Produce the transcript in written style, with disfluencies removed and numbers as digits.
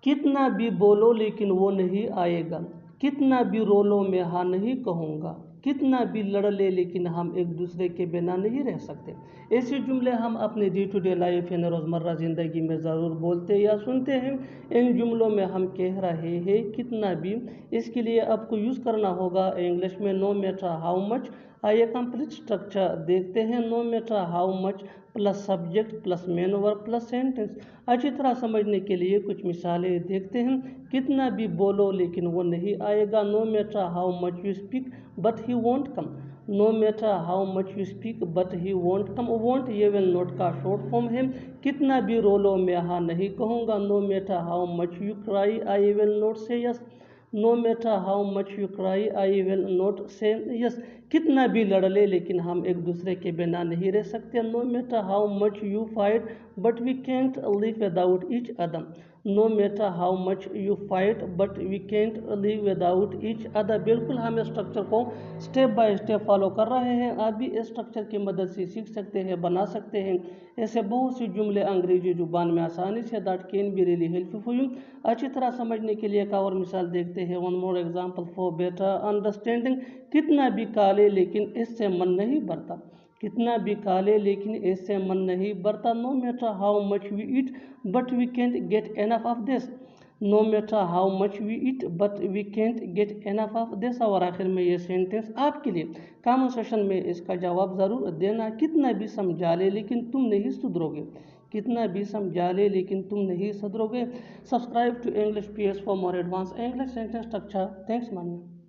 کتنا بھی بولو لیکن وہ نہیں آئے گا، کتنا بھی رولو میں ہاں نہیں کہوں گا، کتنا بھی لڑ لے لیکن ہم ایک دوسرے کے بنا نہیں رہ سکتے۔ ایسے جملے ہم اپنے ڈے ٹو ڈے لائف یعنی روزمرہ زندگی میں ضرور بولتے یا سنتے ہیں۔ ان جملوں میں ہم کہہ رہے ہیں کتنا بھی، اس کے لیے آپ کو یوز کرنا ہوگا انگلش میں نو میٹر ہاؤ مچ۔ آئیے کمپلیٹ اسٹرکچر دیکھتے ہیں۔ No matter how much plus subject plus main verb plus sentence. اچھی طرح سمجھنے کے لیے کچھ مثالیں دیکھتے ہیں۔ کتنا بھی بولو لیکن وہ نہیں آئے گا، no matter how much you speak but he won't come. No matter how much you speak but he won't come. Won't یہ ول نوٹ کا شارٹ فارم ہے۔ کتنا بھی رولو میں ہاں نہیں کہوں گا، no matter how much you cry I will not سے yes. No matter how much you cry I will not سے یس۔ کتنا بھی لڑ لے لیکن ہم ایک دوسرے کے بنا نہیں رہ سکتے، no matter how much you fight but we can't live without each other. No matter how much you fight but we can't live without each other. بالکل ہم اسٹرکچر کو اسٹیپ بائی اسٹیپ فالو کر رہے ہیں، آپ بھی اس structure کی مدد سے سیکھ سکتے ہیں، بنا سکتے ہیں ایسے بہت سی جملے انگریزی زبان میں آسانی سے that can be really helpful you. اچھی طرح سمجھنے کے لیے ایک اور مثال دیکھتے ہیں۔ One more example for better understanding. کتنا بھی کالے لیکن اس سے من نہیں بھرتا، کتنا بھی کالے لیکن اس سے من نہیں بھرتا، no matter how much we eat but we can't get enough of this. No matter how much we eat but we can't get enough of this. اور آخر میں یہ سینٹینس آپ کے لیے کامنٹ سیکشن میں اس کا جواب ضرور دینا۔ کتنا بھی سمجھا لے لیکن تم نہیں سدھرو گے، کتنا بھی سمجھا لے لیکن تم نہیں سدھرو گے۔ Subscribe to English PS for more advance English sentence structure. Thanks ماننا۔